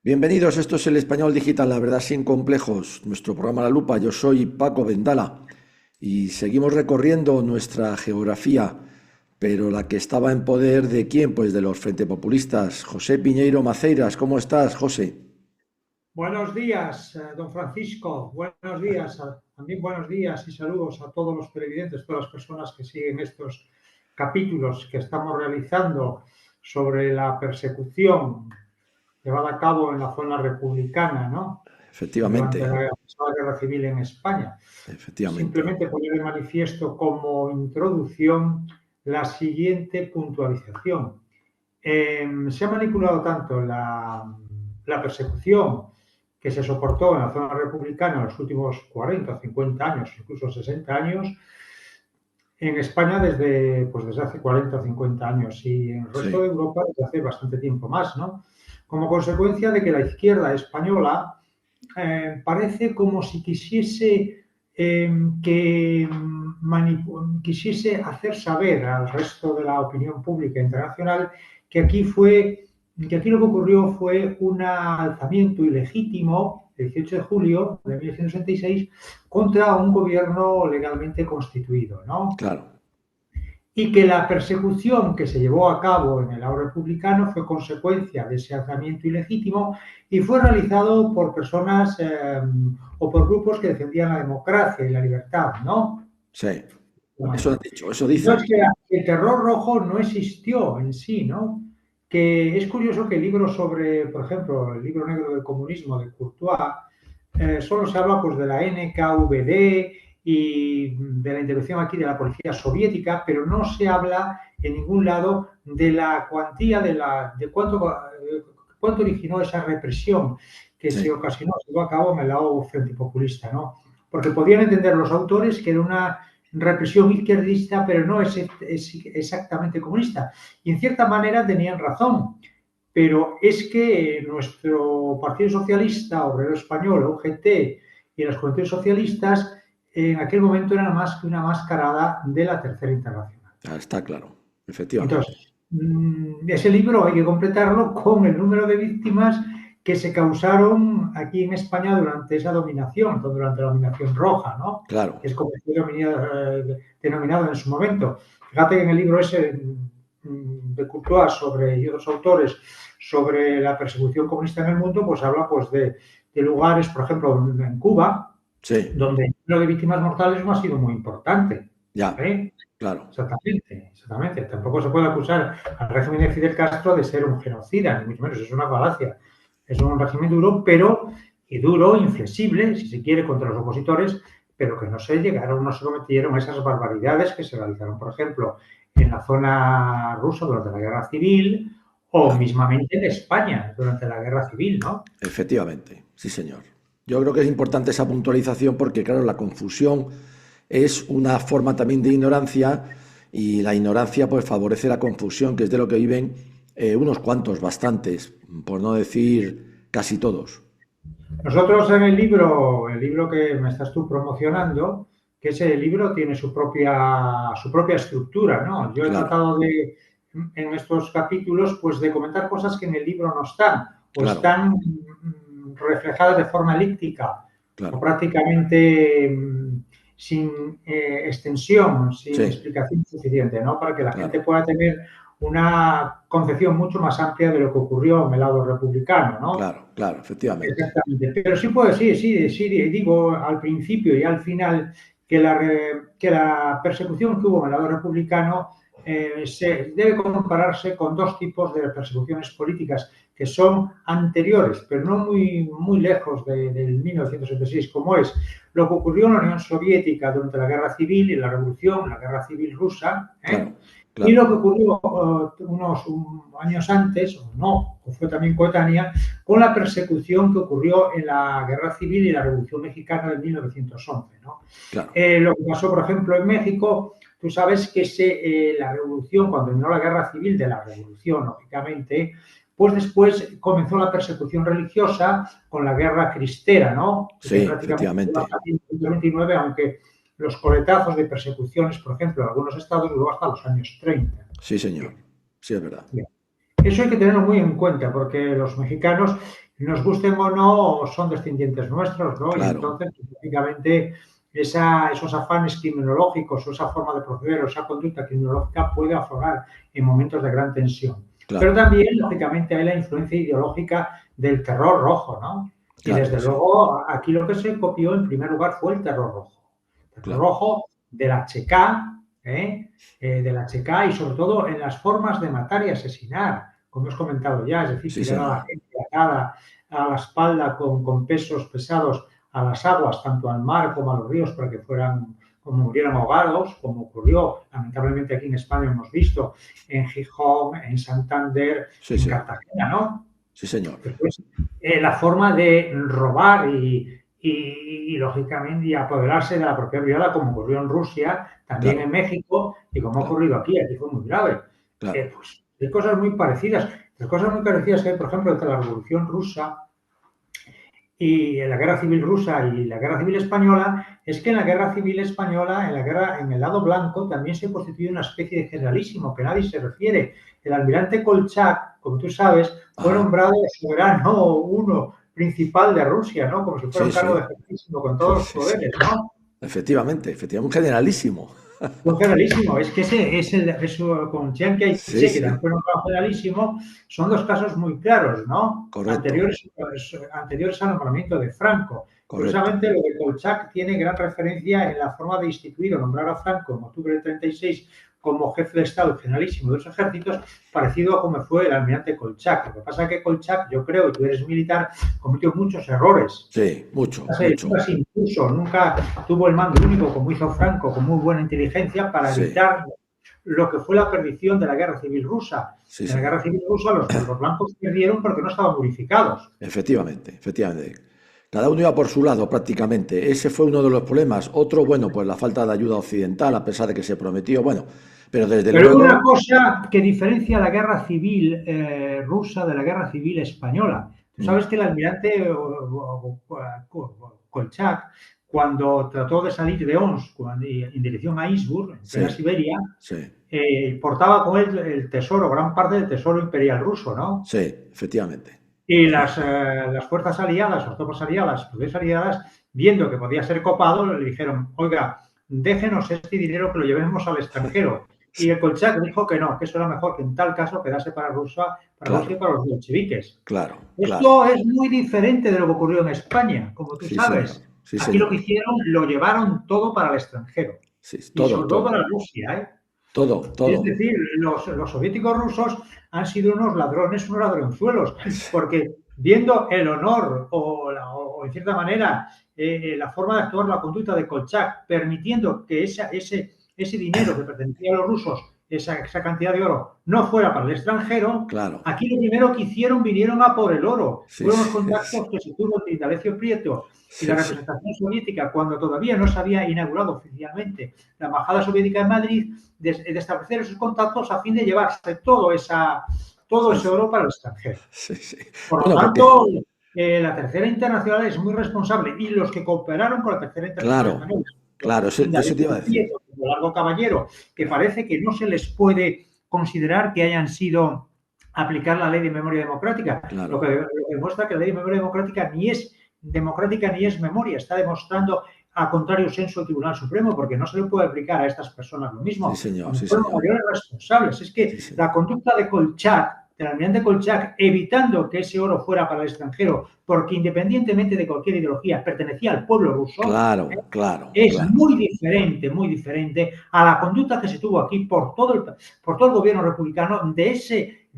Bienvenidos, esto es el Español Digital, la verdad sin complejos, nuestro programa La Lupa. Yo soy Paco Vendala y seguimos recorriendo nuestra geografía, pero la que estaba en poder de quién, pues de los Frente Populistas. José Piñeiro Maceiras, ¿cómo estás, José? Buenos días, don Francisco. Buenos días. También buenos días y saludos a todos los televidentes, todas las personas que siguen estos capítulos que estamos realizando sobre la persecución llevada a cabo en la zona republicana, ¿no? Durante Efectivamente, la guerra civil en España. efectivamente. Simplemente poner de manifiesto como introducción la siguiente puntualización. Se ha manipulado tanto la persecución que se soportó en la zona republicana en los últimos 40, 50 años, incluso 60 años, en España desde hace 40 o 50 años y en el resto de Sí, Europa desde hace bastante tiempo más, ¿no? Como consecuencia de que la izquierda española parece como si quisiese quisiese hacer saber al resto de la opinión pública internacional que aquí fue que aquí lo que ocurrió fue un alzamiento ilegítimo el 18 de julio de 1966 contra un gobierno legalmente constituido, ¿no? claro. Y que la persecución que se llevó a cabo en el lado republicano fue consecuencia de ese alzamiento ilegítimo y fue realizado por personas o por grupos que defendían la democracia y la libertad, ¿no? Sí, eso han dicho, eso dicen. Entonces, que el terror rojo no existió en sí, ¿no? Que es curioso que el libro sobre, por ejemplo, el libro negro del comunismo de Courtois, solo se habla pues de la NKVD y de la intervención aquí de la policía soviética, pero no se habla en ningún lado de la cuantía de cuánto originó esa represión que se Sí, ocasionó, se llevó a cabo en el lado frente populista, ¿no? Porque podían entender los autores que era una represión izquierdista, pero no es exactamente comunista. Y en cierta manera tenían razón, pero es que nuestro Partido Socialista, Obrero Español, UGT y las Juventudes Socialistas en aquel momento eran más que una mascarada de la Tercera Internacional. está claro, efectivamente. Entonces, ese libro hay que completarlo con el número de víctimas que se causaron aquí en España durante esa dominación, durante la dominación roja, ¿no? Claro, Que es como fue denominado en su momento. Fíjate que en el libro ese de Courtois y otros autores sobre la persecución comunista en el mundo, pues habla pues de lugares, por ejemplo, en Cuba, sí, donde el número de víctimas mortales no ha sido muy importante. ya, ¿Eh? claro, Exactamente, exactamente. Tampoco se puede acusar al régimen de Fidel Castro de ser un genocida, ni mucho menos, es una falacia. Es un régimen duro, duro, inflexible, si se quiere, contra los opositores, pero que no se cometieron esas barbaridades que se realizaron, por ejemplo, en la zona rusa durante la Guerra Civil o claro. mismamente en España durante la Guerra Civil, ¿no? Efectivamente, sí, señor. Yo creo que es importante esa puntualización porque, claro, la confusión es una forma también de ignorancia y la ignorancia pues favorece la confusión, que es de lo que viven unos cuantos, bastantes, por no decir casi todos. Nosotros en el libro que me estás tú promocionando, que ese libro tiene su propia estructura, ¿no? Yo he Claro, tratado en estos capítulos, pues de comentar cosas que en el libro no están, o claro, están reflejadas de forma elíptica, o claro. prácticamente sin extensión, sin Sí, explicación suficiente, ¿no? Para que la gente claro, pueda tener una concepción mucho más amplia de lo que ocurrió en el lado republicano, ¿no? claro, claro, efectivamente. Exactamente, pero sí puedo, sí, digo al principio y al final que la persecución que hubo en el lado republicano se debe compararse con dos tipos de persecuciones políticas que son anteriores, pero no muy lejos del 1966, como es lo que ocurrió en la Unión Soviética durante la Guerra Civil y la Revolución, la Guerra Civil rusa, Claro, y claro, lo que ocurrió unos años antes, o no, o fue también coetánea, con la persecución que ocurrió en la Guerra Civil y la Revolución Mexicana de 1911. ¿No? claro. Lo que pasó, por ejemplo, en México, tú sabes que la revolución, cuando terminó la Guerra Civil de la Revolución, lógicamente, pues después comenzó la persecución religiosa con la Guerra Cristera, ¿no? Que Sí, prácticamente duró efectivamente. hasta 1929, aunque los coletazos de persecuciones, por ejemplo, en algunos estados duró hasta los años 30. Sí, señor. Sí, es verdad. Bien. Eso hay que tenerlo muy en cuenta porque los mexicanos nos gusten o no, son descendientes nuestros, ¿no? Y claro, entonces, lógicamente, esos afanes criminológicos o esa forma de proceder o esa conducta criminológica puede aflorar en momentos de gran tensión. Pero claro, también, lógicamente, hay la influencia ideológica del terror rojo, ¿no? Y claro que desde sí, luego, aquí lo que se copió en primer lugar fue el terror rojo. El terror claro, rojo de la Checa, de la Checa y sobre todo en las formas de matar y asesinar, como os he comentado ya, es decir, sí, tirar a la señor, gente atada a la espalda con pesos pesados a las aguas, tanto al mar como a los ríos, para que fueran como murieran ahogados, como ocurrió lamentablemente aquí en España, hemos visto en Gijón, en Santander, sí, en sí, Cartagena, ¿no? sí, señor, Después, la forma de robar lógicamente, y apoderarse de la propiedad privada, como ocurrió en Rusia, también en claro, México, y como ha claro, ocurrido aquí, aquí fue muy grave. claro, Pues hay cosas muy parecidas. Las cosas muy parecidas que hay, por ejemplo, entre la Revolución Rusa y la guerra civil rusa y la guerra civil española es que en la guerra civil española, en el lado blanco, también se constituye una especie de generalísimo que nadie se refiere. El almirante Kolchak, como tú sabes, fue ajá, nombrado soberano uno principal de Rusia, ¿no? Como si fuera sí, un cargo de sí, generalísimo con todos los sí, sí, poderes, ¿no? efectivamente, efectivamente, un generalísimo, Un generalísimo, es que ese es eso con Chiang sí, Kai-shek, que también sí, fue nombrado generalísimo, son dos casos muy claros, ¿no? correcto, Anteriores al nombramiento de Franco. correcto, Curiosamente, lo de Kolchak tiene gran referencia en la forma de instituir o nombrar a Franco en octubre del 36 como jefe de Estado generalísimo de los ejércitos, parecido a como fue el almirante Kolchak. Lo que pasa es que Kolchak, yo creo, y tú eres militar, cometió muchos errores. sí, mucho, Nunca mucho, se impuso, nunca tuvo el mando único, como hizo Franco, con muy buena inteligencia, para sí, evitar lo que fue la perdición de la guerra civil rusa. sí, En la guerra señor. civil rusa los blancos perdieron porque no estaban unificados. Efectivamente, efectivamente. Cada uno iba por su lado prácticamente. Ese fue uno de los problemas. Otro, bueno, pues la falta de ayuda occidental, a pesar de que se prometió, bueno, pero desde Pero hay una luego, cosa que diferencia la guerra civil rusa de la guerra civil española. Tú mm, sabes que el almirante Kolchak, cuando trató de salir de Omsk en dirección a Innsbruck, en plena sí, Siberia, sí, portaba con él el tesoro, gran parte del tesoro imperial ruso, ¿no? sí, efectivamente. Y las fuerzas aliadas, las tropas aliadas, las fuerzas aliadas, viendo que podía ser copado, le dijeron, oiga, déjenos este dinero que lo llevemos al extranjero. Y Sí, el Kolchak dijo que no, que eso era mejor que en tal caso quedase para Rusia y claro, para los bolcheviques. claro, claro. Esto es muy diferente de lo que ocurrió en España, como tú Sí, señor. sabes. Sí, Aquí lo que señor. hicieron, lo llevaron todo para el extranjero. Sí, Y todo, sobre todo todo. para Rusia, ¿eh? Todo, Es todo. decir, los soviéticos rusos han sido unos ladrones, unos ladronzuelos, porque viendo el honor o en cierta manera la forma de actuar, la conducta de Kolchak, permitiendo que ese dinero que pertenecía a los rusos, esa cantidad de oro, no fuera para el extranjero, Claro. aquí lo primero que hicieron vinieron a por el oro. Sí, Fueron los sí, sí, contactos que se tuvo entre Indalecio Prieto y la sí, sí. representación soviética, cuando todavía no se había inaugurado oficialmente la embajada soviética en Madrid, de establecer esos contactos a fin de llevarse todo Sí, ese sí, oro para el extranjero. sí, sí. Por lo Bueno, tanto, porque, la Tercera Internacional es muy responsable y los que cooperaron con la Tercera Internacional claro, española, claro, eso te iba a Indalecio decir. Prieto, como Largo Caballero, que parece que no se les puede considerar que hayan sido aplicar la ley de memoria democrática, Claro, lo que demuestra que la ley de memoria democrática ni es memoria, está demostrando a contrario senso el Tribunal Supremo, porque no se le puede aplicar a estas personas lo sí, mismo, señor, cuando sí, fueron señor. mayores responsables. Es Sí, que señor. la conducta de Kolchak, del almirante Kolchak, evitando que ese oro fuera para el extranjero, porque independientemente de cualquier ideología, pertenecía al pueblo ruso, Claro, claro, es claro. muy diferente a la conducta que se tuvo aquí por todo el gobierno republicano de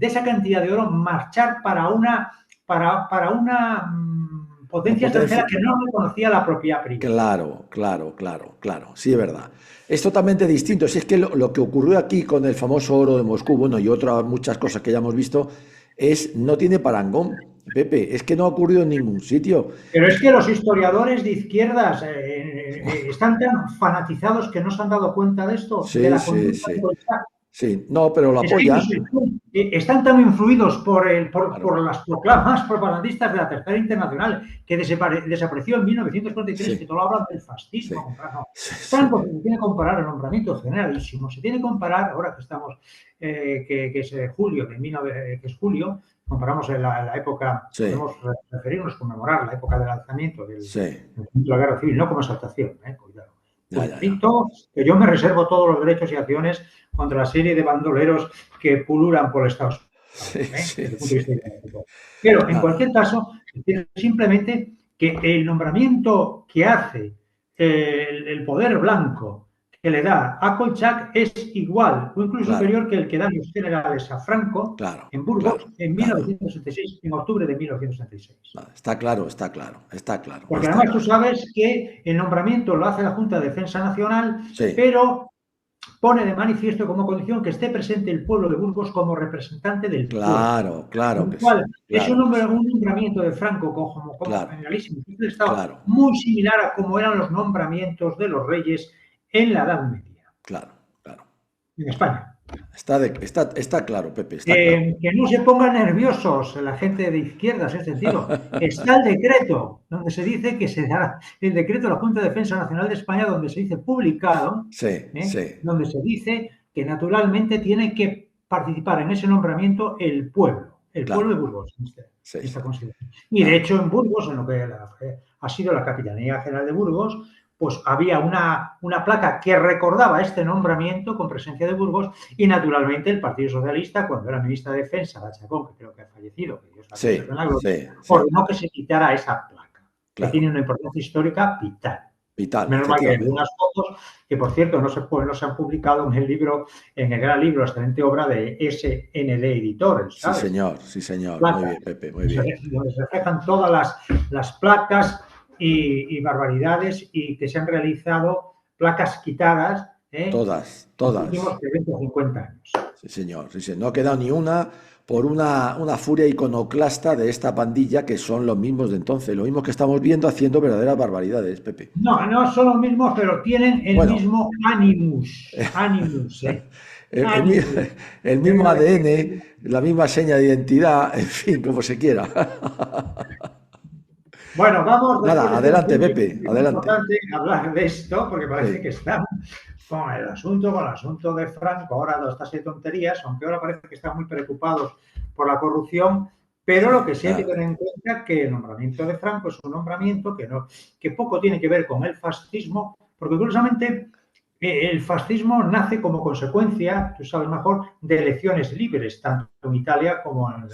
esa cantidad de oro marchar para una Una potencia extranjera potencia. que no reconocía la propiedad privada. Claro, claro, claro, claro. Sí, es verdad. Es totalmente distinto. Si es que lo que ocurrió aquí con el famoso oro de Moscú, bueno, y otras muchas cosas que ya hemos visto, no tiene parangón, Pepe. Es que no ha ocurrido en ningún sitio. Pero es que los historiadores de izquierdas están tan fanatizados que no se han dado cuenta de esto, de Sí, la sí, conducta sí. de Sí, no, pero lo es que apoyan. están tan influidos Claro. por las proclamas propagandistas de la Tercera Internacional que desapareció en 1943, que Sí, todo hablan del sí, fascismo. No. sí, sí. Franco se tiene que comparar el nombramiento generalísimo, se tiene que comparar, ahora que estamos, que es julio, que es julio, comparamos en la época, Sí, podemos referirnos, conmemorar la época del alzamiento de sí, la guerra civil, no como exaltación, cuidado. ya, Un ya, ya. delito que yo me reservo todos los derechos y acciones contra la serie de bandoleros que pululan por el Estado Sí, español, sí, desde el punto de sí. vista ideológico. Pero, en Nada, cualquier caso, simplemente que el nombramiento que hace el poder blanco que le da a Kolchak es igual o incluso claro, superior que el que dan los generales a Franco claro, en Burgos claro, en claro. 1966, en octubre de 1966. Nada, está claro, está claro, está claro, Porque está además tú claro. sabes que el nombramiento lo hace la Junta de Defensa Nacional, Sí, pero pone de manifiesto como condición que esté presente el pueblo de Burgos como representante del pueblo. claro, claro Con lo que sí, cual, es claro que sí. un nombramiento de Franco como Claro, generalísimo jefe de Estado claro, muy similar a como eran los nombramientos de los reyes en la Edad Media, claro, claro. en España. Está claro, Pepe, está claro. Que no se pongan nerviosos la gente de izquierdas en ese sentido. Está el decreto, donde se dice que se da el decreto de la Junta de Defensa Nacional de España, donde se dice publicado, Sí, sí, donde se dice que naturalmente tiene que participar en ese nombramiento el pueblo de claro. Burgos, en Sí, sí. esta consideración. Y de Nada. hecho en Burgos, en lo que ha sido la Capitanía General de Burgos, pues había una placa que recordaba este nombramiento con presencia de Burgos y naturalmente el Partido Socialista, cuando era ministra de Defensa, la Chacón, que creo que ha fallecido, que Dios la tenga en Sí, la gloria, sí, sí. ordenó que se quitara esa placa, que Claro. tiene una importancia histórica vital. Vital, Menos mal que hay efectivamente. algunas fotos que, por cierto, no se han publicado en el libro, en el gran libro, la excelente obra de SND Editores, Sí, ¿sabes? señor, sí, señor. Muy Placas, bien, Pepe, muy bien. donde se reflejan todas las placas y barbaridades y que se han realizado placas quitadas en Todas, los todas. últimos 20 o 50 años. Sí, señor. Sí, señor. No ha quedado ni una por una furia iconoclasta de esta pandilla que son los mismos de entonces, los mismos que estamos viendo haciendo verdaderas barbaridades, Pepe. No, no son los mismos, pero tienen el Bueno, mismo animus. Animus, el, el mi- Animus. el Es mismo lo de ADN, la misma seña de identidad, en fin, como se quiera. Bueno, vamos después Nada, de este adelante, resumen, Pepe, es adelante. importante hablar de esto porque parece que Sí, están con el asunto de Franco, ahora todas estas tonterías, aunque ahora parece que están muy preocupados por la corrupción, pero lo sí, que sí hay que nada. tener en cuenta es que el nombramiento de Franco es un nombramiento que poco tiene que ver con el fascismo, porque curiosamente el fascismo nace como consecuencia, tú sabes mejor, de elecciones libres, tanto en Italia Sí, sí, como en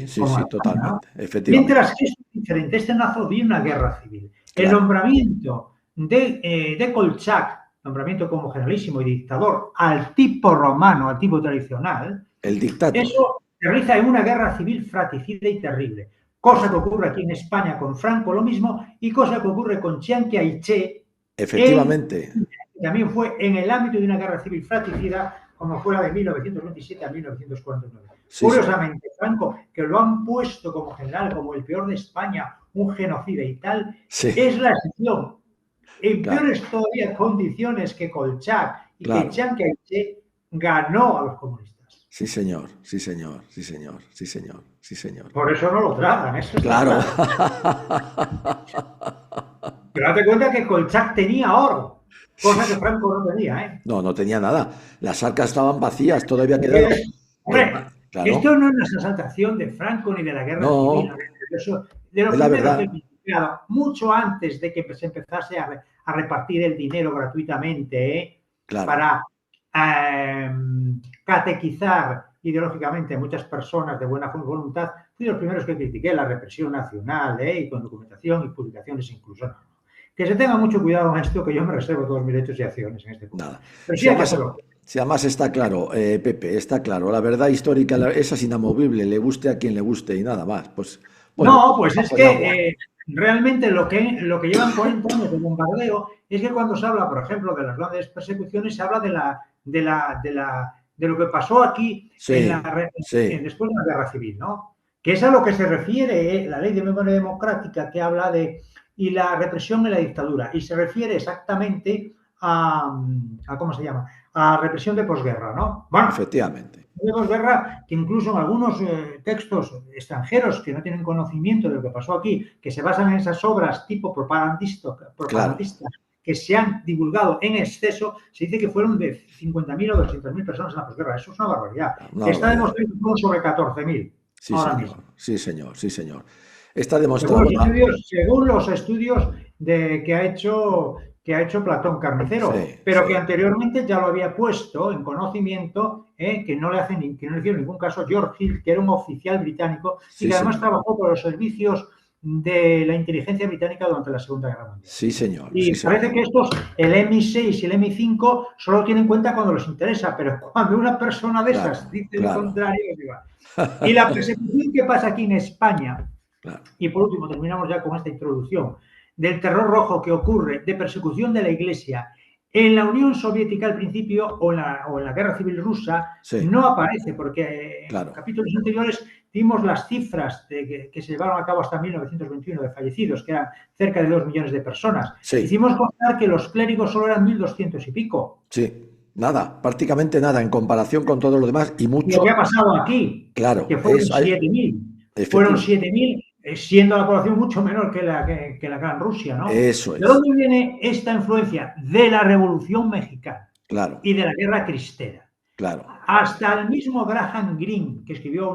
sí, España, ¿no? totalmente, efectivamente. Mientras que esto es diferente, este nazo de una guerra civil. El Claro. nombramiento de Kolchak, nombramiento como generalísimo y dictador, al tipo romano, al tipo tradicional, El dictator, eso se realiza en una guerra civil fratricida y terrible. Cosa que ocurre aquí en España con Franco, lo mismo, y cosa que ocurre con Chiang Kai-shek en efectivamente. también fue en el ámbito de una guerra civil fratricida como fue la de 1927 a 1949. Sí, señor. Curiosamente, Franco, que lo han puesto como general, como el peor de España, un genocida y tal, Sí, es la excepción. En claro, peores todavía condiciones que Kolchak y que claro. Chiang Kai-shek ganó a los comunistas. Sí, señor, sí, señor, sí, señor, sí, señor, sí, señor. Por eso no lo tragan, eso está Claro. claro. Pero date cuenta que Kolchak tenía oro, Sí, cosa que sí. Franco no tenía, ¿eh? No, no tenía nada. Las arcas estaban vacías, todavía quedado. Hombre, Claro. esto no es una exaltación de Franco ni de la guerra civil, No, eso, de los es la primeros que he verdad. criticado, mucho antes de que se empezase a repartir el dinero gratuitamente Claro. para eh, catequizar ideológicamente a muchas personas de buena voluntad, fui de los primeros que critiqué la represión nacional y con documentación y publicaciones incluso. No. Que se tenga mucho cuidado en esto, que yo me reservo todos mis derechos y acciones en este punto. Nada. Pero Si sí hay que además, hacerlo. si además está claro, Pepe, está claro. La verdad histórica, esa es inamovible, le guste a quien le guste y nada más. Pues, bueno, No, pues es apoyamos. que realmente lo que llevan 40 años de bombardeo es que cuando se habla, por ejemplo, de las grandes persecuciones, se habla de lo que pasó aquí Sí, sí, después de la guerra civil, ¿no? Que es a lo que se refiere la ley de memoria democrática que habla de y la represión en la dictadura y se refiere exactamente a ¿cómo se llama? A represión de posguerra, ¿no? Bueno, efectivamente. de posguerra, que incluso en algunos textos extranjeros que no tienen conocimiento de lo que pasó aquí, que se basan en esas obras tipo Claro. propagandistas que se han divulgado en exceso, se dice que fueron de 50.000 o 200.000 personas en la posguerra. Eso es una barbaridad. Una Está barbaridad. demostrado que fueron sobre 14.000. Sí, ahora señor. mismo. Sí, señor. Sí, señor. Está demostrado. Bueno, Según los estudios que ha hecho Platón Carnicero, sí, pero que sí, anteriormente ya lo había puesto en conocimiento, que no que no le hicieron ningún caso George Hill, que era un oficial británico y sí, que además señor. trabajó por los servicios de la inteligencia británica durante la Segunda Guerra Mundial. Sí, señor. Sí, Y parece señor. que estos, el MI6 y el MI5, solo tienen en cuenta cuando les interesa, pero cuando una persona de esas Claro, dice lo claro. contrario, digo, y la persecución que pasa aquí en España, Claro. y por último, terminamos ya con esta introducción, del terror rojo que ocurre, de persecución de la Iglesia en la Unión Soviética al principio o en la Guerra Civil Rusa, Sí, no aparece, porque en claro. capítulos anteriores dimos las cifras que se llevaron a cabo hasta 1921 de fallecidos, que eran cerca de 2 millones de personas. Sí, Hicimos constar que los clérigos solo eran 1.200 y pico. sí. Nada, prácticamente nada en comparación con todo lo demás y Lo que ha mucho. pasado aquí, que Claro, fueron 7.000, fueron efectivamente. 7.000, siendo la población mucho menor que la Gran Rusia, ¿no? Eso ¿De es. dónde viene esta influencia? De la Revolución Mexicana Claro, y de la Guerra Cristera. claro. Hasta el mismo Graham Greene, que escribió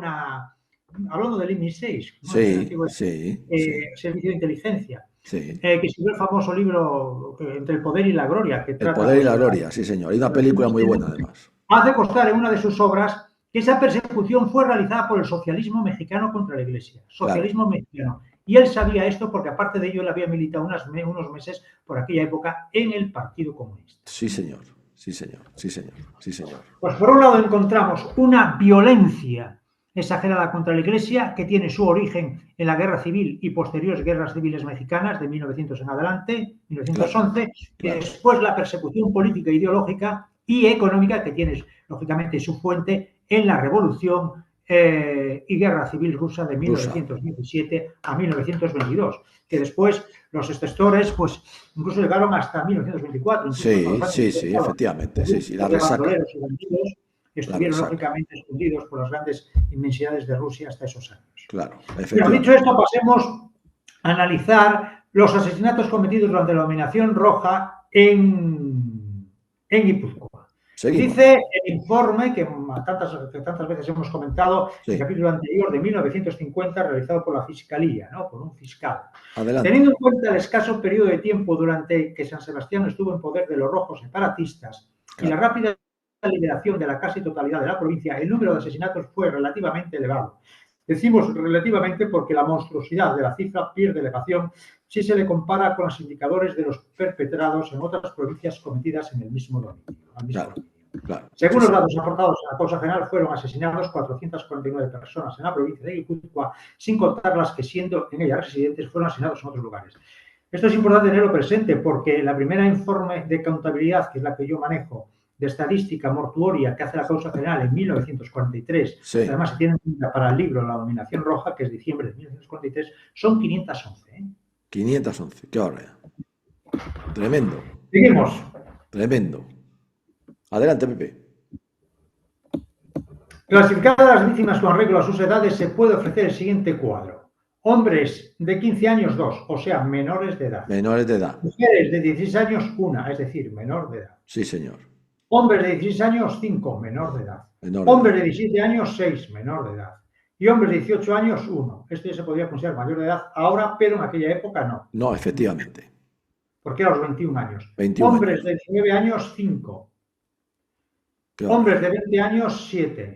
hablando del MI6, ¿no? Del Sí, antiguo sí, sí, Servicio de Inteligencia, sí. que escribió el famoso libro Entre el poder y la gloria, que El trata poder y pues, la de la gloria, sí, señor. Y una película Revolución muy buena, Mexicana. además. Hace constar en una de sus obras que esa persecución fue realizada por el socialismo mexicano contra la Iglesia. Claro. Socialismo mexicano. Y él sabía esto porque, aparte de ello, él había militado unos meses por aquella época en el Partido Comunista. Sí, señor. Sí, señor. Sí, señor. Sí, señor. Pues por un lado encontramos una violencia exagerada contra la Iglesia que tiene su origen en la Guerra Civil y posteriores guerras civiles mexicanas de 1900 en adelante, Claro, 1911, y claro. después la persecución política, ideológica y económica que tiene, lógicamente, su fuente en la Revolución y Guerra Civil rusa de Rusa. 1917 a 1922, que después los extestores pues incluso llegaron hasta 1924, incluso hasta Sí, los años sí, sí, 70. efectivamente. Los Sí, sí. La grupos de resaca. bandoleros y bandidos La estuvieron resaca. lógicamente escondidos por las grandes inmensidades de Rusia hasta esos años. Claro, Bueno, dicho efectivamente. esto, pasemos a analizar los asesinatos cometidos durante la dominación roja en Guipúzcoa. Seguimos. Dice el informe que tantas veces hemos comentado en el Sí. capítulo anterior de 1950, realizado por la Fiscalía, ¿no? Por un fiscal. Adelante. Teniendo en cuenta el escaso periodo de tiempo durante que San Sebastián estuvo en poder de los rojos separatistas y la Claro. rápida liberación de la casi totalidad de la provincia, el número de asesinatos fue relativamente elevado. Decimos relativamente porque la monstruosidad de la cifra pierde elevación si se le compara con los indicadores de los perpetrados en otras provincias cometidas en el mismo Claro. dominio. Claro. Según Sí, los señor. datos aportados en la causa general, fueron asesinados 449 personas en la provincia de Guipúzcoa, sin contar las que, siendo en ella residentes, fueron asesinados en otros lugares. Esto es importante tenerlo presente porque la primera informe de contabilidad, que es la que yo manejo, de estadística mortuoria que hace la causa general en 1943, que Sí. además se tiene en cuenta para el libro La Dominación Roja, que es diciembre de 1943, son 511. 511. Qué horror. Tremendo. Seguimos. Tremendo. Adelante, Pepe. Clasificadas las víctimas con arreglo a sus edades, se puede ofrecer el siguiente cuadro. Hombres de 15 años, 2, o sea, menores de edad. Menores de edad. Mujeres de 16 años, 1, es decir, menor de edad. Sí, señor. Hombres de 16 años, 5, menor de edad. Menor de Hombres edad. de 17 años, 6, menor de edad. Y hombres de 18 años, 1. Este ya se podría considerar mayor de edad ahora, pero en aquella época no. No, efectivamente. Porque era a los 21 años. 21 Hombres años. de 19 años, 5. Qué Hombres horror. de 20 años, 7.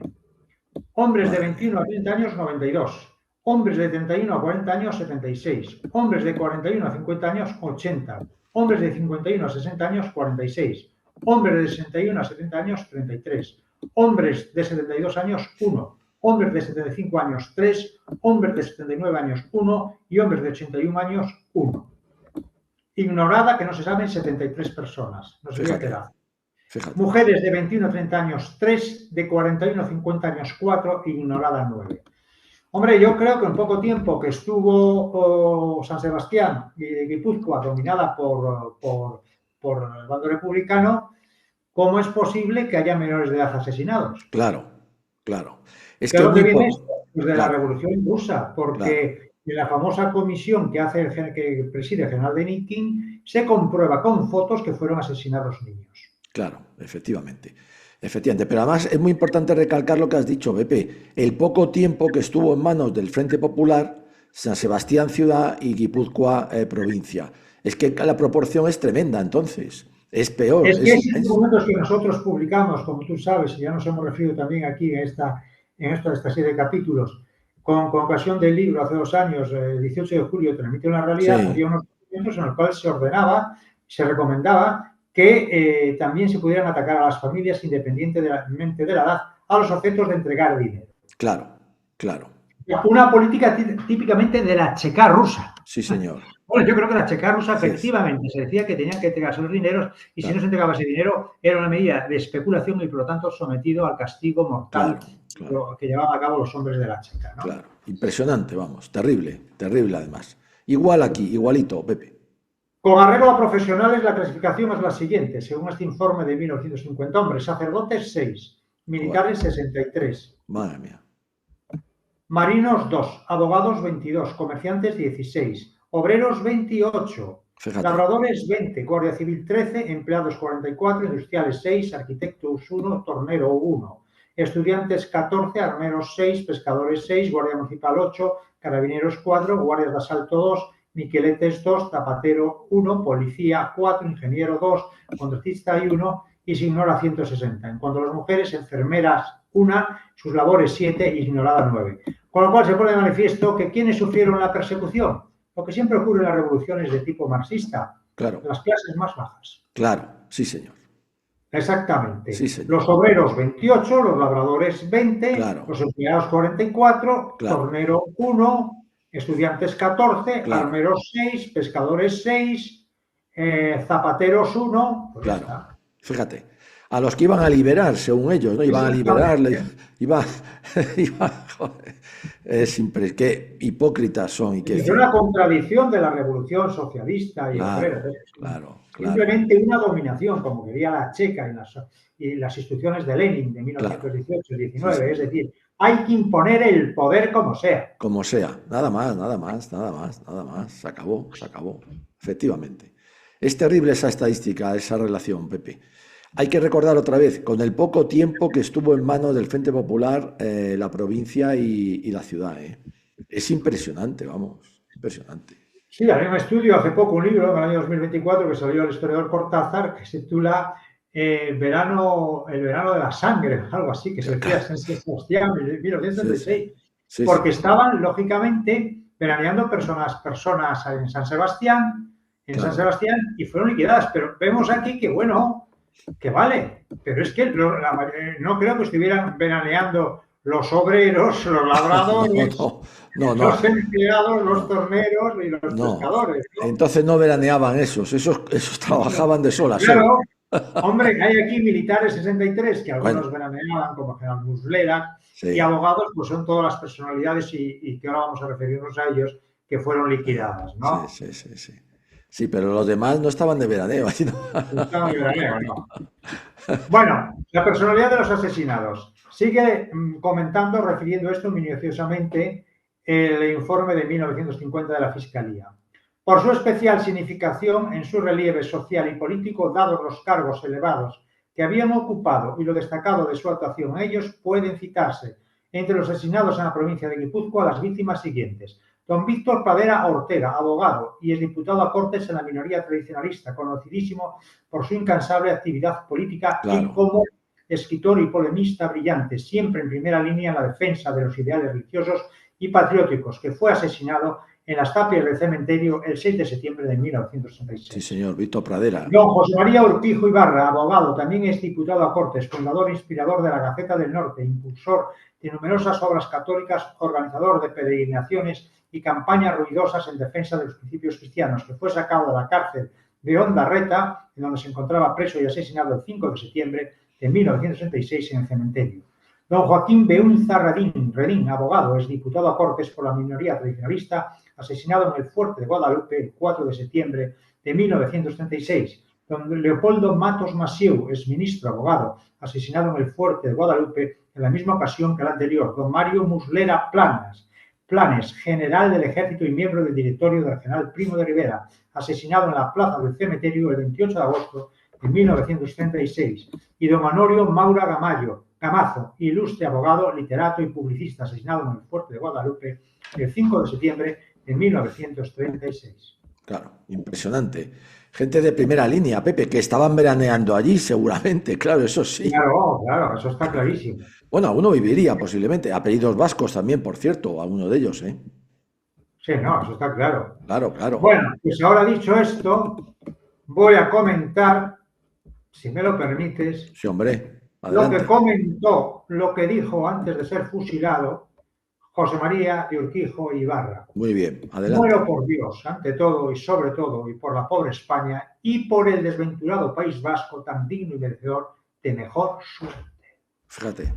Hombres de Madre mía. 21 a 30 años, 92. Hombres de 31 a 40 años, 76. Hombres de 41 a 50 años, 80. Hombres de 51 a 60 años, 46. Hombres de 61 a 70 años, 33. Hombres de 72 años, 1. Hombres de 75 años, 3. Hombres de 79 años, 1. Y hombres de 81 años, 1. Ignorada, que no se saben, 73 personas. No se sabía qué Fíjate. edad. Fíjate. Mujeres de 21 a 30 años, 3, de 41 a 50 años, 4, ignorada 9. Hombre, yo creo que en poco tiempo que estuvo San Sebastián y Guipúzcoa dominada por el bando republicano, ¿cómo es posible que haya menores de edad asesinados? Claro. Claro. Es ¿De que dónde muy viene poco. esto? Pues de la Claro. Revolución Rusa, Claro. porque en la famosa comisión que preside el general Denikin se comprueba con fotos que fueron asesinados niños. Claro. Efectivamente. Efectivamente, pero además es muy importante recalcar lo que has dicho, Pepe. El poco tiempo que estuvo en manos del Frente Popular, San Sebastián ciudad y Guipúzcoa provincia. Es que la proporción es tremenda, entonces. Es peor, Es que esos es documentos que nosotros publicamos, como tú sabes, y ya nos hemos referido también aquí esta serie de capítulos, con ocasión del libro hace 2 años, 18 de julio, Transmitió la realidad, sí, había unos documentos en los cuales se ordenaba, se recomendaba que también se pudieran atacar a las familias independientemente de la edad a los efectos de entregar dinero. claro, claro. Una política típicamente de la Checa rusa. Sí, señor. Bueno, yo creo que la Checa rusa Sí, efectivamente se decía que tenían que entregarse los dineros y si no se claro, entregaba ese dinero era una medida de especulación y por lo tanto sometido al castigo mortal claro, claro, que llevaban a cabo los hombres de la Checa, ¿no? claro. Impresionante, vamos. Terrible, terrible además. Igual aquí, igualito, Pepe. Con arreglo a profesionales, la clasificación es la siguiente. Según este informe de 1950, hombres, sacerdotes 6, Joder, militares 63, madre mía. marinos 2, abogados 22, comerciantes 16, obreros 28, Fíjate, labradores 20, guardia civil 13, empleados 44, industriales 6, arquitectos 1, tornero 1, estudiantes 14, armeros 6, pescadores 6, guardia municipal 8, carabineros 4, guardias de asalto 2, miqueletes 2, zapatero 1, policía 4, ingeniero 2, contratista 1 y se ignora 160. En cuanto a las mujeres, enfermeras 1, sus labores 7 y ignorada 9. Con lo cual se pone de manifiesto que ¿quiénes sufrieron la persecución? Lo que siempre ocurre en las revoluciones de tipo marxista, claro, las clases más bajas. claro, sí, señor. Exactamente. Sí, señor. Los obreros 28, los labradores 20, Claro, los empleados 44, claro, tornero 1, estudiantes 14, claro, armeros 6, pescadores 6, zapateros 1, pues ya claro. está. Fíjate, a los que iban a liberar, según ellos, ¿no? Iban a liberar, Exactamente. iba, joder, qué hipócritas son y qué Es una contradicción de la revolución socialista y obrera. claro, claro, claro, Simplemente una dominación, como quería la Checa y las instituciones de Lenin de claro. Sí, 1918-19. Es señor. decir, hay que imponer el poder como sea. Como sea, nada más, nada más, nada más, nada más. Se acabó, efectivamente. Es terrible esa estadística, esa relación, Pepe. Hay que recordar otra vez, con el poco tiempo que estuvo en manos del Frente Popular la provincia y la ciudad. Es impresionante, vamos, impresionante. Sí, había un estudio hace poco, un libro, en el año 2024, que salió el historiador Cortázar, que se titula el verano de la sangre, algo así, que se decía en San Sebastián en Sí, sí, 1936, sí, porque sí, estaban, lógicamente, veraneando personas en San claro. Sebastián, y fueron liquidadas. Pero vemos aquí que, bueno, que vale, pero es que no creo que estuvieran veraneando los obreros, los No, labradores, no, no, los no, empleados, los no, torneros y los no. pescadores, ¿no? Entonces no veraneaban esos trabajaban de sol a sol. Claro, hombre, hay aquí militares 63 que Bueno, algunos veraneaban, como general Muslera, y sí. abogados, pues son todas las personalidades y que ahora vamos a referirnos a ellos, que fueron liquidadas, Sí, ¿no? sí, sí, sí. Sí, pero los demás no estaban de veraneo. Sino- Estaban en veraneo, ¿no? Bueno, la personalidad de los asesinados. Sigue comentando, refiriendo esto minuciosamente, el informe de 1950 de la Fiscalía. Por su especial significación en su relieve social y político, dados los cargos elevados que habían ocupado y lo destacado de su actuación en ellos, pueden citarse entre los asesinados en la provincia de Guipúzcoa las víctimas siguientes. Don Víctor Pradera Ortega, abogado y exdiputado a Cortes en la minoría tradicionalista, conocidísimo por su incansable actividad política y Claro, como escritor y polemista brillante, siempre en primera línea en la defensa de los ideales religiosos y patrióticos, que fue asesinado en las tapias del cementerio el 6 de septiembre de sí, 1966. señor, Víctor Pradera. Don José María Urquijo Ibarra, abogado, también es diputado a Cortes, fundador e inspirador de la Gaceta del Norte, impulsor de numerosas obras católicas, organizador de peregrinaciones y campañas ruidosas en defensa de los principios cristianos, que fue sacado de la cárcel de Ondarreta, en donde se encontraba preso y asesinado el 5 de septiembre de 1966 en el cementerio. Don Joaquín Beunza Redín, abogado, es diputado a Cortes por la minoría tradicionalista, asesinado en el fuerte de Guadalupe el 4 de septiembre de 1936. Don Leopoldo Matos Masieu, es ministro, abogado, asesinado en el fuerte de Guadalupe en la misma ocasión que el anterior. Don Mario Muslera Planes, general del ejército y miembro del directorio del general Primo de Rivera, asesinado en la plaza del cementerio el 28 de agosto en 1936, y don Honorio Maura Gamazo, ilustre abogado, literato y publicista, asesinado en el fuerte de Guadalupe el 5 de septiembre de 1936. Claro, impresionante. Gente de primera línea, Pepe, que estaban veraneando allí seguramente, claro, eso sí. Claro, claro, eso está clarísimo. Bueno, alguno viviría posiblemente. Apellidos vascos también, por cierto, alguno de ellos, ¿eh? Sí, no, eso está claro. Claro, claro. Bueno, pues ahora dicho esto, voy a comentar, si me lo permites, Sí, hombre, lo que adelante. comentó, lo que dijo antes de ser fusilado José María de Urquijo Ibarra. Muy bien, Muero adelante. por Dios, ante todo y sobre todo, y por la pobre España, y por el desventurado País Vasco, tan digno y merecedor de mejor suerte. Fíjate.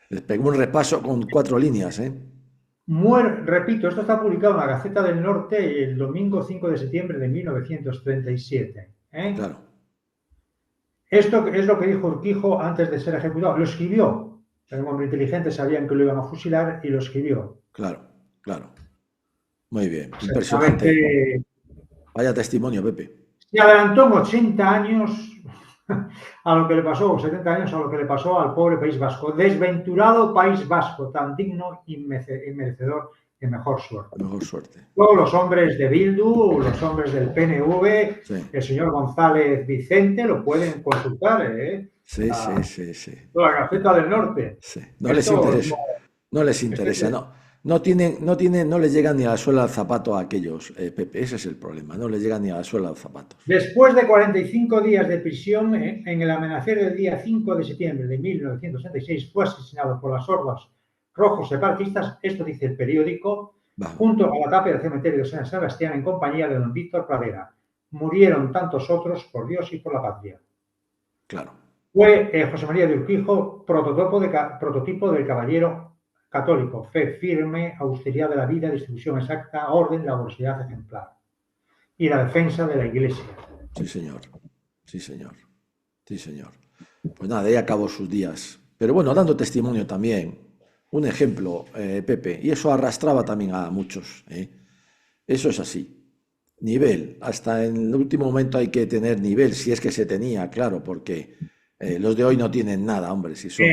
Les pegó un repaso con 4 líneas, ¿eh? Repito, esto está publicado en la Gaceta del Norte el domingo 5 de septiembre de 1937. Claro, Esto es lo que dijo Urquijo antes de ser ejecutado. Lo escribió. Era un hombre inteligente, sabían que lo iban a fusilar y lo escribió. claro, claro. Muy bien, impresionante. Exactamente. Vaya testimonio, Pepe. Se adelantó en 80 años a lo que le pasó, o 70 años a lo que le pasó al pobre País Vasco. Desventurado País Vasco, tan digno y merecedor de mejor suerte. Mejor suerte. Todos los hombres de Bildu, los hombres del PNV, Sí, el señor González Vicente, lo pueden consultar, sí, sí, sí, sí. la Gaceta del Norte. Sí. No les Esto, interesa. No les interesa, no. No les llega ni a la suela del zapato a aquellos, Pepe. Ese es el problema. No les llega ni a la suela de los zapatos. después de 45 días de prisión, en el amanecer del día 5 de septiembre de 1966, fue asesinado por las hordas rojos separatistas, esto dice el periódico, Va, junto a la tapia del cementerio de San Sebastián en compañía de don Víctor Pradera. Murieron tantos otros por Dios y por la patria. claro. Fue José María de Urquijo, prototipo del caballero católico, fe firme, austeridad de la vida, distribución exacta, orden, laboriosidad ejemplar y la defensa de la Iglesia. Sí, señor. Sí, señor. Sí, señor. Pues nada, ahí acabó sus días. Pero bueno, dando testimonio también. Un ejemplo, Pepe. Y eso arrastraba también a muchos, ¿eh? Eso es así. Nivel. Hasta en el último momento hay que tener nivel, si es que se tenía, claro, porque los de hoy no tienen nada, hombre, si son.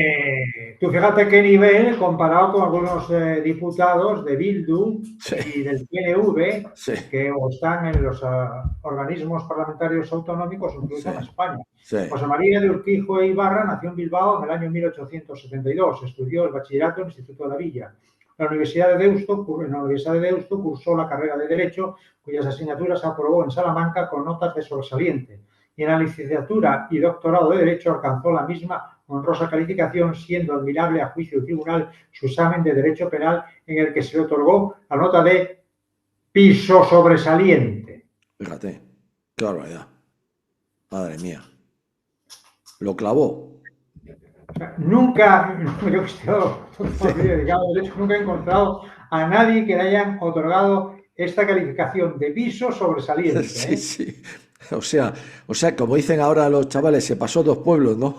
Tú fíjate qué nivel comparado con algunos diputados de Bildu Sí, y del PNV sí, que están en los organismos parlamentarios autonómicos, incluso sí, en España. sí, José María de Urquijo e Ibarra nació en Bilbao en el año 1872. Estudió el bachillerato en el Instituto de la Villa. En la Universidad de Deusto cursó la carrera de Derecho, cuyas asignaturas aprobó en Salamanca con notas de sobresaliente. Y en la licenciatura y doctorado de Derecho alcanzó la misma honrosa calificación, siendo admirable a juicio del tribunal su examen de Derecho Penal, en el que se le otorgó la nota de piso sobresaliente. fíjate, qué barbaridad. Madre mía. Lo clavó. O sea, nunca, yo que estoy dedicado al derecho, nunca he encontrado a nadie que le hayan otorgado esta calificación de piso sobresaliente. Sí, sí. O sea, como dicen ahora los chavales, se pasó 2 pueblos, ¿no?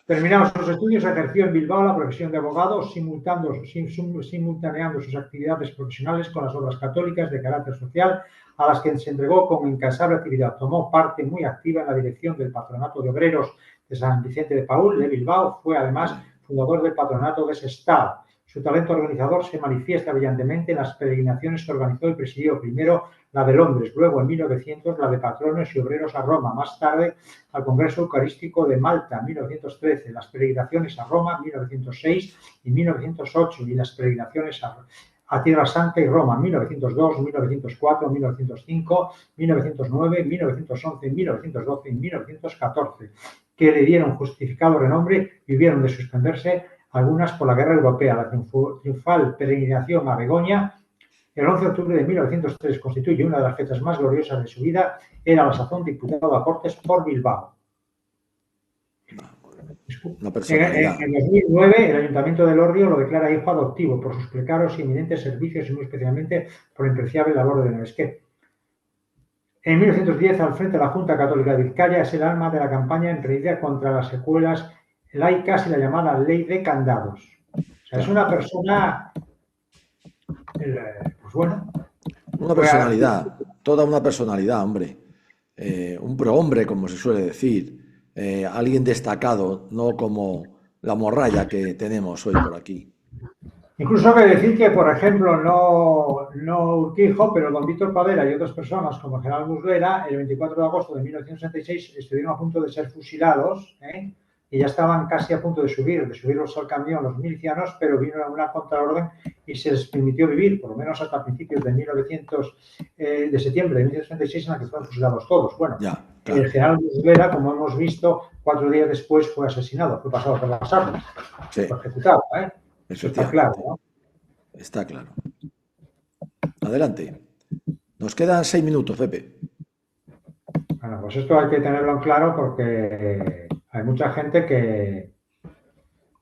Terminados sus estudios, ejerció en Bilbao la profesión de abogado, simultaneando sus actividades profesionales con las obras católicas de carácter social, a las que se entregó con incansable actividad. Tomó parte muy activa en la dirección del Patronato de Obreros de San Vicente de Paúl, de Bilbao. Fue además fundador del Patronato de Sestao. Su talento organizador se manifiesta brillantemente en las peregrinaciones que organizó y presidió. Primero la de Londres, luego en 1900 la de patronos y obreros a Roma, más tarde al Congreso Eucarístico de Malta, 1913, las peregrinaciones a Roma, 1906 y 1908, y las peregrinaciones a Tierra Santa y Roma, 1902, 1904, 1905, 1909, 1911, 1912 y 1914, que le dieron justificado renombre y hubieron de suspenderse algunas por la Guerra Europea. La triunfal peregrinación a Begoña, el 11 de octubre de 1903, constituye una de las fechas más gloriosas de su vida. Era a la sazón diputado a Cortes por Bilbao. Una personalidad. En 2009, el Ayuntamiento de Elorrio lo declara hijo adoptivo por sus precarios y eminentes servicios y muy especialmente por la impreciable labor de Nevesquet. En 1910, al frente de la Junta Católica de Vizcaya, es el alma de la campaña emprendida contra las escuelas laicas y la llamada Ley de Candados. O sea, es una persona, pues bueno, Una personalidad. toda una personalidad, hombre. Un prohombre, como se suele decir. Alguien destacado, no como la morralla que tenemos hoy por aquí. Incluso que decir que, por ejemplo, no Urquijo, pero don Víctor Padera y otras personas, como el general Muslera, el 24 de agosto de 1966 estuvieron a punto de ser fusilados, y ya estaban casi a punto de subirlos al camión los milicianos, pero vino una contraorden y se les permitió vivir, por lo menos hasta principios de de septiembre de 1966, en la que fueron fusilados todos. Bueno, Ya, el claro. general Muslera, como hemos visto, 4 días después fue asesinado, fue pasado por las armas, Sí, fue ejecutado, Eso está claro, efectivamente. ¿no? Está claro. Adelante. Nos quedan 6 minutos, Pepe. Bueno, pues esto hay que tenerlo en claro porque hay mucha gente que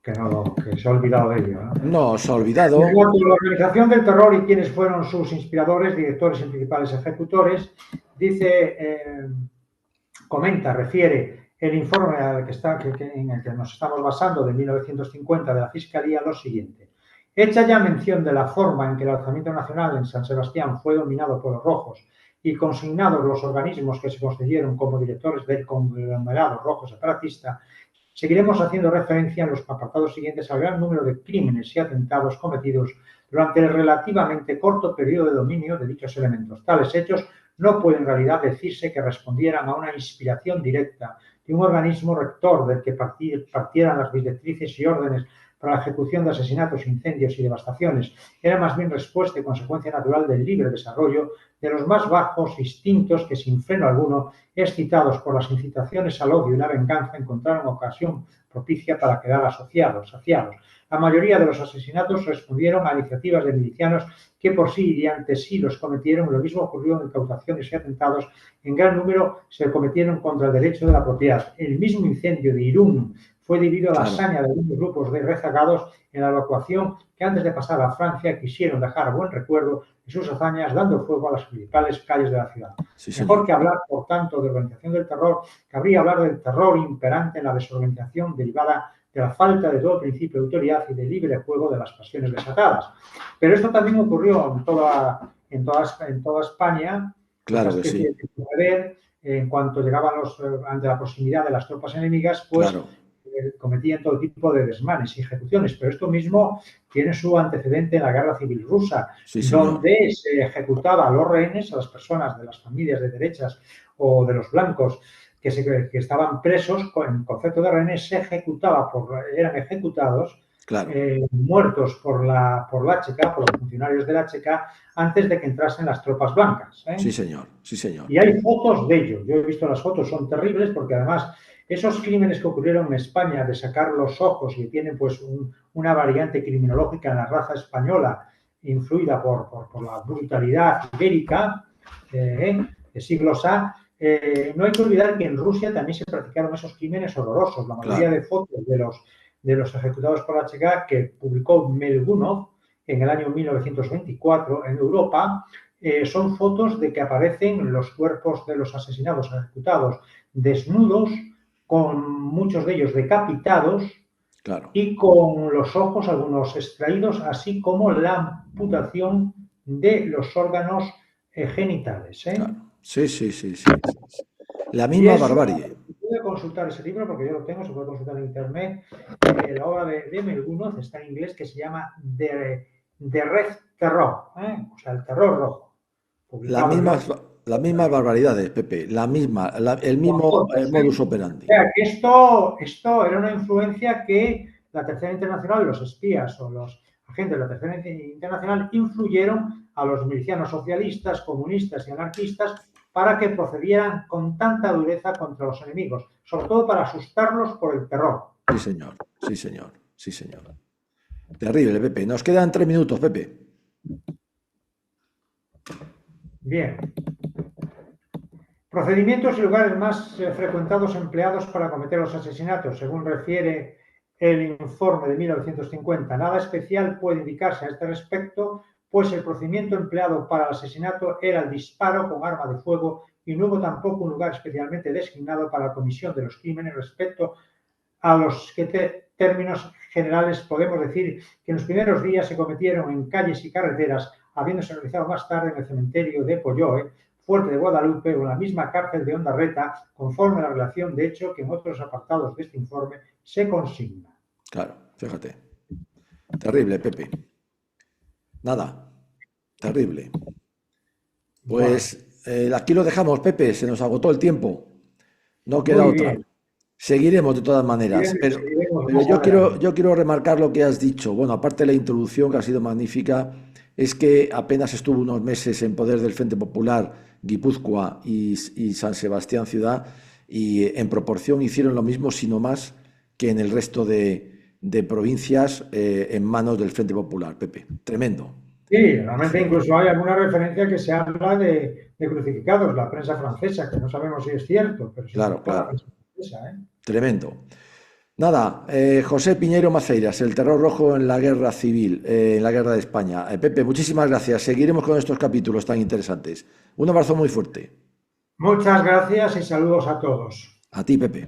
se ha olvidado de ello, ¿no? Nos ha olvidado. Y en cuanto a la organización del terror y quiénes fueron sus inspiradores, directores y principales ejecutores, refiere el informe en el que nos estamos basando de 1950 de la Fiscalía lo siguiente. Hecha ya mención de la forma en que el alzamiento nacional en San Sebastián fue dominado por los rojos y consignados los organismos que se constituyeron como directores del conglomerado rojo separatista, seguiremos haciendo referencia en los apartados siguientes al gran número de crímenes y atentados cometidos durante el relativamente corto periodo de dominio de dichos elementos. Tales hechos no puede en realidad decirse que respondieran a una inspiración directa de un organismo rector del que partieran las directrices y órdenes para la ejecución de asesinatos, incendios y devastaciones. Era más bien respuesta y consecuencia natural del libre desarrollo de los más bajos instintos que, sin freno alguno, excitados por las incitaciones al odio y la venganza, encontraron ocasión propicia para quedar saciados. La mayoría de los asesinatos respondieron a iniciativas de milicianos que por sí y ante sí los cometieron. Lo mismo ocurrió en incautaciones y atentados. En gran número se cometieron contra el derecho de la propiedad. El mismo incendio de Irún fue debido a la hazaña de algunos grupos de rezagados en la evacuación que antes de pasar a Francia quisieron dejar buen recuerdo de sus hazañas dando fuego a las principales calles de la ciudad. Sí, Mejor señor. que hablar, por tanto, de organización del terror, cabría hablar del terror imperante en la desorganización derivada de la falta de todo principio de autoridad y de libre juego de las pasiones desatadas. Pero esto también ocurrió en toda España, esta Claro que sí. especie de poder, en cuanto llegaban ante la proximidad de las tropas enemigas, pues Claro. cometían todo tipo de desmanes y ejecuciones. Pero esto mismo tiene su antecedente en la Guerra Civil Rusa, Sí, señor. donde se ejecutaba a los rehenes, a las personas de las familias de derechas o de los blancos que estaban presos en concepto de rehenes, eran ejecutados, Claro. muertos por la HK, por los funcionarios de la HK, antes de que entrasen las tropas blancas. Sí, señor. Sí, señor. Y hay fotos de ello. Yo he visto las fotos, son terribles porque además esos crímenes que ocurrieron en España de sacar los ojos y tienen pues una variante criminológica en la raza española influida por la brutalidad ibérica de siglos A, no hay que olvidar que en Rusia también se practicaron esos crímenes horrorosos. La mayoría de fotos de los ejecutados por la HK que publicó Melgunov en el año 1924 en Europa son fotos de que aparecen los cuerpos de los asesinados ejecutados desnudos, con muchos de ellos decapitados, claro, y con los ojos algunos extraídos, así como la amputación de los órganos genitales. claro. Sí, sí, sí, sí, sí. La Y misma eso, barbarie. se puede consultar ese libro porque yo lo tengo, se puede consultar en internet. La obra de Melgunov está en inglés, que se llama The Red Terror, o sea, el terror rojo. Las Publicado en mismas, Londres. las mismas barbaridades, Pepe. La misma, el Con mismo fotos, modus O operandi. sea, que esto era una influencia que la Tercera Internacional, los espías o los agentes de la Tercera Internacional influyeron a los milicianos socialistas, comunistas y anarquistas para que procedieran con tanta dureza contra los enemigos, sobre todo para asustarlos por el terror. Sí, señor. Sí, señor. Sí, señor. Terrible, Pepe. Nos quedan 3 minutos, Pepe. Bien. Procedimientos y lugares más frecuentados empleados para cometer los asesinatos, según refiere el informe de 1950. Nada especial puede indicarse a este respecto, pues el procedimiento empleado para el asesinato era el disparo con arma de fuego y no hubo tampoco un lugar especialmente designado para la comisión de los crímenes. Respecto a los términos generales, podemos decir que en los primeros días se cometieron en calles y carreteras, habiéndose realizado más tarde en el cementerio de Polloe. Fuerte de Guadalupe o en la misma cárcel de Ondarreta, conforme a la relación de hecho que en otros apartados de este informe se consigna. Claro, fíjate. Terrible, Pepe. Nada, terrible. Pues aquí lo dejamos, Pepe, se nos agotó el tiempo. No queda Muy otra. bien. Seguiremos de todas maneras, Seguiremos pero más adelante. yo quiero remarcar lo que has dicho. Bueno, aparte de la introducción que ha sido magnífica, es que apenas estuvo unos meses en poder del Frente Popular Guipúzcoa y San Sebastián ciudad, y en proporción hicieron lo mismo, sino más, que en el resto de provincias en manos del Frente Popular, Pepe. Tremendo. Sí, realmente incluso hay alguna referencia que se habla de crucificados, la prensa francesa, que no sabemos si es cierto, pero se Claro, utiliza la claro. prensa francesa, ¿eh? Tremendo. Nada, José Piñeiro Maceiras, el terror rojo en la guerra civil, en la guerra de España. Pepe, muchísimas gracias. Seguiremos con estos capítulos tan interesantes. Un abrazo muy fuerte. Muchas gracias y saludos a todos. A ti, Pepe.